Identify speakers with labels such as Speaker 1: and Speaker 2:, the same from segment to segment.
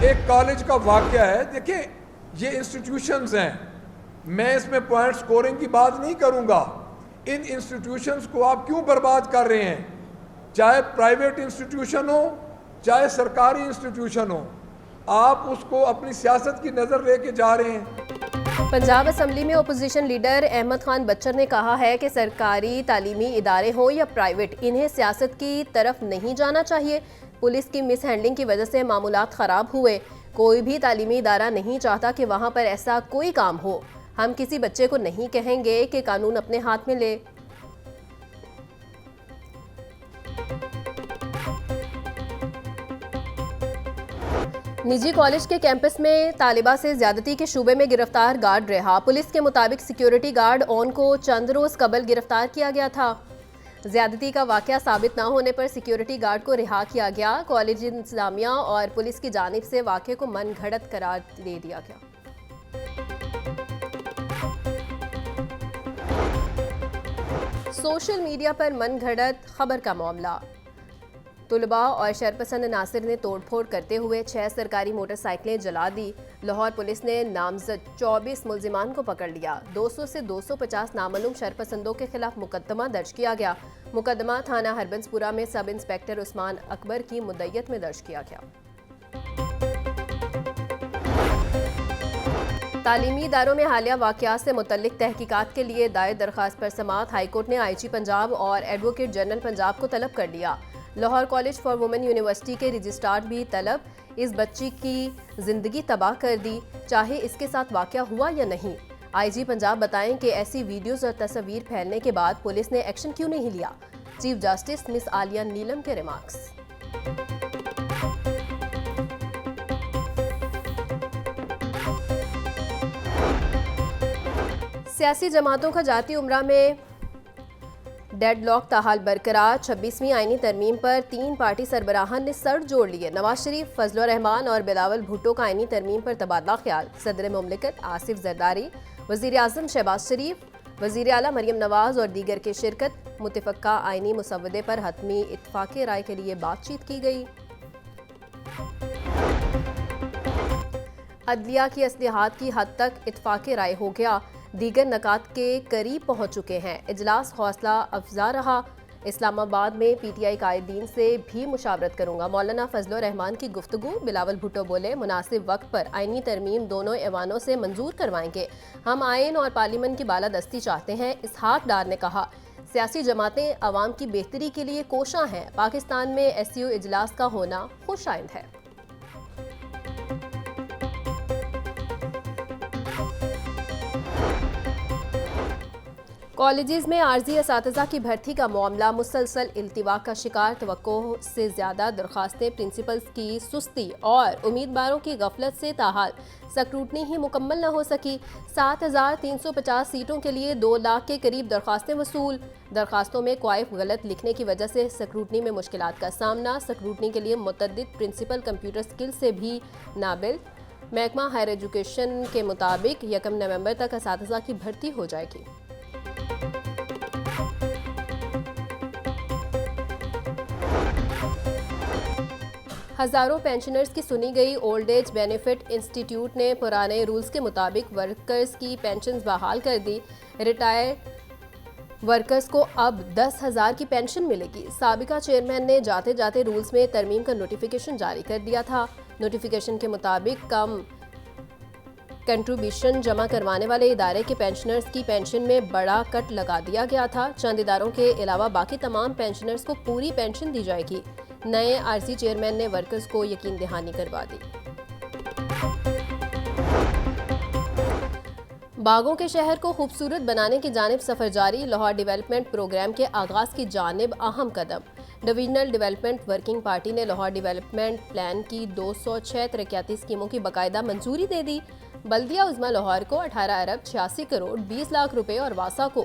Speaker 1: एक कॉलेज का वाकया है। देखिए, ये इंस्टीट्यूशंस हैं, मैं इसमें पॉइंट स्कोरिंग की बात नहीं करूंगा। इन इंस्टीट्यूशंस को आप क्यों बर्बाद कर रहे हैं? चाहे प्राइवेट इंस्टीट्यूशन हो, चाहे सरकारी इंस्टीट्यूशन हो, आप उसको अपनी सियासत की नज़र लेके जा रहे हैं।
Speaker 2: पंजाब असेंबली में ओपोजिशन लीडर अहमद खान बच्चर ने कहा है कि सरकारी तालीमी इदारे हो या प्राइवेट, इन्हें सियासत की तरफ नहीं जाना चाहिए। पुलिस की मिस हैंडलिंग की वजह से मामूलात ख़राब हुए। कोई भी तालीमी इदारा नहीं चाहता कि वहाँ पर ऐसा कोई काम हो। हम किसी बच्चे को नहीं कहेंगे कि कानून अपने हाथ में ले। निजी कॉलेज के कैंपस में तालिबा से ज्यादती के शुबे में गिरफ्तार गार्ड रिहा। पुलिस के मुताबिक सिक्योरिटी गार्ड ऑन को चंद रोज कबल गिरफ्तार किया गया था। ज्यादती का वाकया साबित न होने पर सिक्योरिटी गार्ड को रिहा किया गया। कॉलेज इंतजामिया और पुलिस की जानिब से वाकये को मन घड़त करार दे दिया गया। सोशल मीडिया पर मन घड़त खबर का मामला। तुलबा और शरपसंद नासिर ने तोड़फोड़ करते हुए 6 सरकारी मोटरसाइकिलें जला दी। लाहौर पुलिस ने नामजद 24 मुल्जिमान को पकड़ लिया। 200 से 250 नामालूम शरपसंदों के खिलाफ मुकदमा दर्ज किया गया। मुकदमा थाना हरबंसपुरा में सब इंस्पेक्टर उस्मान अकबर की मुद्दत में दर्ज किया गया। तालीमी इदारों में हालिया वाक़यात से मुतल्लिक तहकीकात के लिए दायर दरख्वास्त पर समाअत। हाईकोर्ट ने IG पंजाब और एडवोकेट जनरल पंजाब को तलब कर लिया। Lahore college for women university के रजिस्ट्रार भी तलब। इस बच्ची की जिंदगी तबाह कर दी, चाहे इसके साथ वाकया हुआ या नहीं। IG पंजाब बताएं कि ऐसी वीडियोस और तस्वीर फैलने के बाद पुलिस ने एक्शन क्यों नहीं लिया। चीफ जस्टिस मिस आलिया नीलम के रिमार्क्स। सियासी जमातों का जाती उम्रा में डेडलॉक ताहाल बरकरार। 26वीं आईनी तरमीम पर 3 पार्टी सरबराहान ने सर जोड़ लिए। नवाज शरीफ, फजलुर रहमान और बिलावल भुट्टो का आईनी तरमीम पर तबादला ख्याल। सदर मुमलिकत आसिफ जरदारी, वज़ीर आज़म शहबाज शरीफ, वज़ीर आला मरियम नवाज और दीगर की शिरकत। मुतफ़क्का आईनी मुसवदे पर हतमी इत्तफ़ाक़ राय के लिए बातचीत की गई। अदलिया की असलिहात की हद तक इत्तफ़ाक़ राय हो गया, दीगर नकात के करीब पहुंच चुके हैं। इजलास हौसला अफजा रहा। इस्लामाबाद में PTI कायदीन से भी मुशावरत करूंगा। मौलाना फजलुर रहमान की गुफ्तगू। बिलावल भुट्टो बोले, मुनासिब वक्त पर आईनी तरमीम दोनों ऐवानों से मंजूर करवाएंगे। हम आइन और पार्लियामेंट की बालादस्ती चाहते हैं। इसहाक डार ने कहा, सियासी जमातें अवाम की बेहतरी के लिए कोशां हैं। पाकिस्तान में SCO इजलास का होना खुशाइंद है। कॉलेजेस में आर्जी असातिज़ा की भर्ती का मामला मुसलसल इल्तिवा का शिकार। तवक्को से ज़्यादा दरखास्तें, प्रिंसिपल्स की सुस्ती और उम्मीदवारों की गफलत से ताहाल स्क्रूटनी ही मुकम्मल न हो सकी। 7,350 सीटों के लिए 2 लाख के करीब दरखास्तें वसूल। दरखास्तों में क्वाइफ गलत लिखने की वजह से स्क्रूटनी में मुश्किलात का सामना। स्क्रूटनी के लिए मुतअद्दिद प्रिंसिपल कंप्यूटर स्किल से भी नाबिल। महकमा हायर एजुकेशन के मुताबिक 1 नवंबर तक असातिज़ा की भर्ती हो जाएगी। हजारों पेंशनर्स की सुनी गई। ओल्ड एज बेनिफिट इंस्टीट्यूट ने पुराने रूल्स के मुताबिक वर्कर्स की पेंशन बहाल कर दी। रिटायर वर्कर्स को अब 10,000 की पेंशन मिलेगी। साबिका चेयरमैन ने जाते जाते रूल्स में तरमीम का नोटिफिकेशन जारी कर दिया था। नोटिफिकेशन के मुताबिक कम कंट्रीब्यूशन जमा करवाने वाले इदारे के पेंशनर्स की पेंशन में बड़ा कट लगा दिया गया था। चंद इदारों के अलावा बाकी तमाम पेंशनर्स को पूरी पेंशन दी जाएगी। नए आरजी चेयरमैन ने वर्कर्स को यकीन दहानी करवा दी। बागों के शहर को खूबसूरत बनाने की जानिब सफर जारी। लाहौर डेवलपमेंट प्रोग्राम के आगाज की जानिब अहम कदम। डिवीजनल डेवलपमेंट वर्किंग पार्टी ने लाहौर डेवलपमेंट प्लान की 206 तरक्याती स्कीमों की बाकायदा मंजूरी दे दी। बल्दिया उज़्मा लाहौर को 18 अरब 86 करोड़ 20 लाख रुपए और वासा को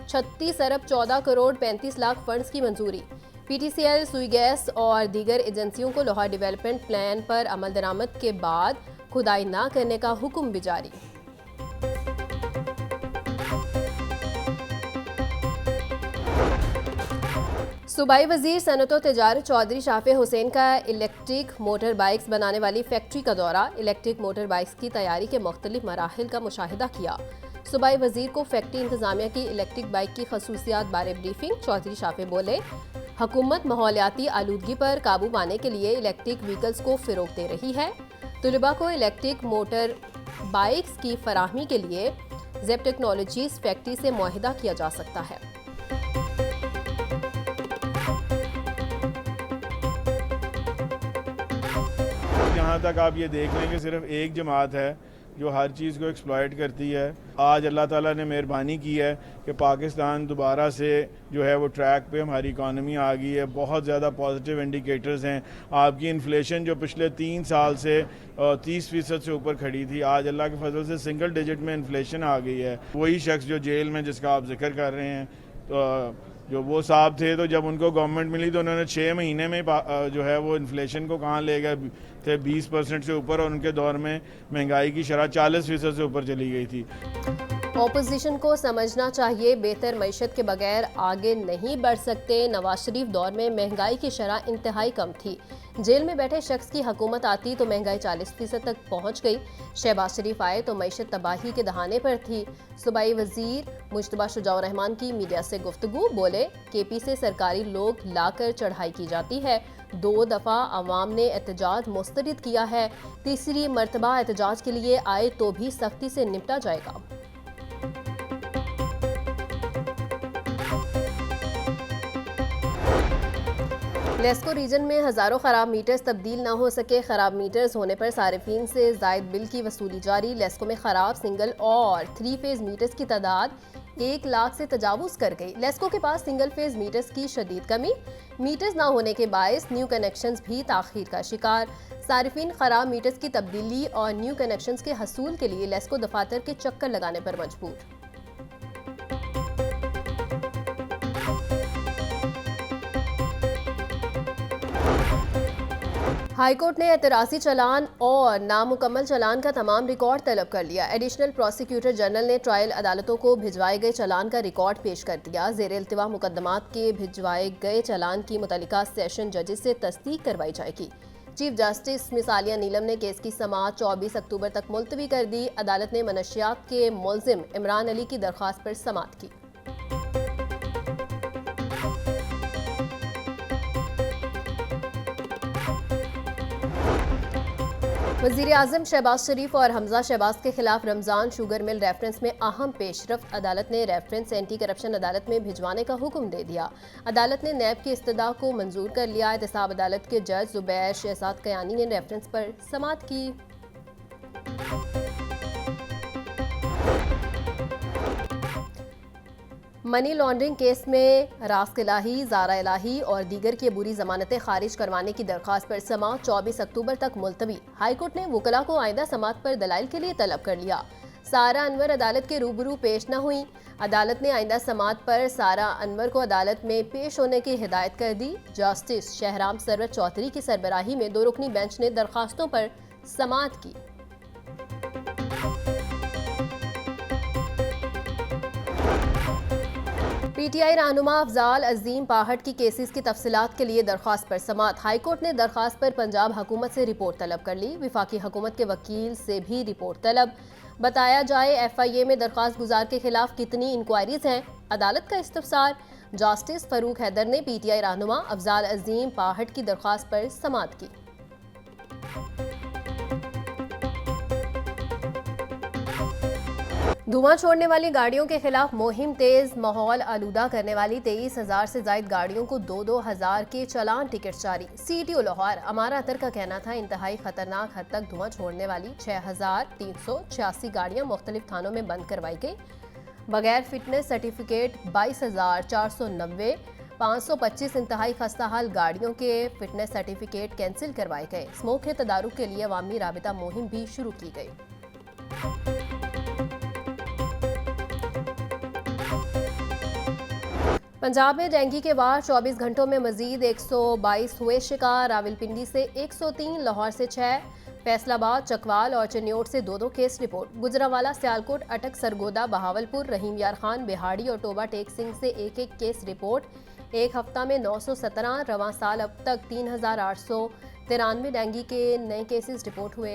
Speaker 2: 36 अरब 14 करोड़ 35 लाख फंड्स की मंजूरी। PTCL, सुई गैस और दीगर एजेंसियों को लाहौर डेवलपमेंट प्लान पर अमल दरामद के बाद खुदाई न करने का हुक्म भी जारी। सूबाई वजीर सनत व तिजारत चौधरी शाफे हुसैन का इलेक्ट्रिक मोटर बाइक्स बनाने वाली फैक्ट्री का दौरा, इलेक्ट्रिक मोटर बाइक्स की तैयारी के मुख्तलिफ मराहिल का मुशाहिदा किया। सूबाई वजीर को फैक्ट्री इंतजामिया की इलेक्ट्रिक बाइक की खसूसियात बारे ब्रीफिंग। चौधरी शाफे बोले, हुकूमत माहौलियाती आलूदगी पर काबू पाने के लिए इलेक्ट्रिक व्हीकल्स को फ़रोग दे रही है। तलबा को इलेक्ट्रिक मोटर बाइक्स की फराहमी के लिए जेब टेक्नोलॉजीज फैक्ट्री से मुआहिदा किया जा सकता है।
Speaker 3: यहाँ तक आप ये देख लेंगे सिर्फ एक जमात है जो हर चीज़ को एक्सप्लॉइट करती है। आज अल्लाह ताला ने मेहरबानी की है कि पाकिस्तान दोबारा से जो है वो ट्रैक पे हमारी इकॉनमी आ गई है। बहुत ज़्यादा पॉजिटिव इंडिकेटर्स हैं। आपकी इन्फ्लेशन जो पिछले 3 साल से 30% से ऊपर खड़ी थी, आज अल्लाह के फजल से सिंगल डिजिट में इन्फ्लेशन आ गई है। वही शख्स जो जेल में जिसका आप जिक्र कर रहे हैं, तो जो वो साहब थे, तो जब उनको गवर्नमेंट मिली तो उन्होंने 6 महीने में जो है वो इन्फ्लेशन को कहाँ ले गए थे 20% से ऊपर, और उनके दौर में महंगाई की शरह 40% से ऊपर चली गई थी।
Speaker 2: ऑपोजिशन को समझना चाहिए बेहतर मईशत के बगैर आगे नहीं बढ़ सकते। नवाज शरीफ दौर में महंगाई की शरह इंतहाई कम थी। जेल में बैठे शख्स की हुकूमत आती तो महंगाई 40% तक पहुंच गई। शहबाज शरीफ आए तो मईशत तबाही के दहाने पर थी। सूबाई वजीर मुश्तबा शुजाउर रहमान की मीडिया से गुफ्तगू। बोले, केपी से सरकारी लोग लाकर चढ़ाई की जाती है। 2 दफ़ा अवाम ने एहतजाज मुस्तरद किया है। तीसरी मरतबा एहतजाज के लिए आए तो भी सख्ती से निपटा जाएगा। लेस्को रीजन में हज़ारों ख़राब मीटर्स तब्दील न हो सके। ख़राब मीटर्स होने पर सारिफीन से ज़ायद बिल की वसूली जारी। लेस्को में ख़राब सिंगल और 3 फेज़ मीटर्स की तादाद 1 लाख से तजावुज़ कर गई। लेस्को के पास सिंगल फेज़ मीटर्स की शदीद कमी। मीटर्स ना होने के बायस न्यू कनेक्शंस भी ताख़ीर का शिकार। सारिफीन ख़राब मीटर्स की तब्दीली और न्यू कनेक्शंस के हसूल के लिए लेस्को दफातर के चक्कर लगाने पर मजबूर। हाईकोर्ट ने एतराज़ी चलान और नामुकम्मल चलान का तमाम रिकॉर्ड तलब कर लिया। एडिशनल प्रोसिक्यूटर जनरल ने ट्रायल अदालतों को भिजवाए गए चलान का रिकॉर्ड पेश कर दिया। ज़ेर इल्तिवा मुकदमात के भिजवाए गए चलान की मुतल्लिका सेशन जजेस से तस्दीक करवाई जाएगी। चीफ जस्टिस मिसालिया नीलम ने केस की समाअत 24 अक्टूबर तक मुलतवी कर दी। अदालत ने मनशियात के मुल्जिम इमरान अली की दरख्वास्त पर समाअत की। वज़ीर-ए-आज़म शहबाज शरीफ और हमजा शहबाज के खिलाफ रमज़ान शुगर मिल रेफरेंस में अहम पेशरफ्त। अदालत ने रेफरेंस एंटी करप्शन अदालत में भिजवाने का हुक्म दे दिया। अदालत ने नैब की इस्तदा को मंजूर कर लिया। एहतसाब अदालत के जज ज़ुबैर शहजाद कयानी ने रेफरेंस पर समाअत की। मनी लॉन्ड्रिंग केस में रास इलाही, ज़ारा इलाही और दीगर की अबूरी जमानतें खारिज करवाने की दरख्वास्त पर समाअत 24 अक्टूबर तक मुलतवी। हाईकोर्ट ने वकला को आइंदा समाअत पर दलाइल के लिए तलब कर लिया। सारा अनवर अदालत के रूबरू पेश न हुई। अदालत ने आइंदा समाअत पर सारा अनवर को अदालत में पेश होने की हिदायत कर दी। जस्टिस शहराम सरवत चौधरी की सरबराही में 2 रुकनी बेंच ने दरख्वास्तों पर समाअत की। पीटीआई रहनुमा अफजाल अजीम पाहट की केसेस की तफसीलात के लिए दरख्वास्त पर समाअत। हाईकोर्ट ने दरख्वास्त पर पंजाब हुकूमत से रिपोर्ट तलब कर ली। विफाकी हुकूमत के वकील से भी रिपोर्ट तलब। बताया जाए FIA में दरख्वास्त गुजार के खिलाफ कितनी इंक्वायरीज हैं। अदालत का इस्तफसार। जस्टिस फरूक हैदर ने पीटीआई रहनुमा अफजाल अजीम पाहट की दरख्वास्त पर समाअत की। धुआं छोड़ने वाली गाड़ियों के खिलाफ मुहिम तेज। माहौल आलूदा करने वाली 23,000 से ज्यादा गाड़ियों को 2-2 हज़ार के चालान टिकट जारी। CTO लाहौर अमारा अतर का कहना था, इंतहाई खतरनाक हद तक धुआं छोड़ने वाली 6,386 गाड़ियां मुख्तलिफ थानों में बंद करवाई गई। बगैर फिटनेस सर्टिफिकेट 22,490, 525 इंतहाई खस्ताहाल गाड़ियों के फिटनेस सर्टिफिकेट कैंसिल करवाए गए। स्मोक के तदारुक के लिए अवामी राबिता मुहिम भी शुरू की गई। पंजाब में डेंगू के वार 24 घंटों में मजीद 122 हुए शिकार। रावलपिंडी से 103, लाहौर से 6, फैसलाबाद, चकवाल और चन्योट से 2-2 केस रिपोर्ट। गुजरांवाला, सियालकोट, अटक, सरगोदा, बहावलपुर, रहीम यार खान, बिहाड़ी और टोबा टेक सिंह से 1-1 केस रिपोर्ट। एक हफ्ता में 917, रवां साल अब तक 3,893 डेंगू के नए केसेस रिपोर्ट हुए।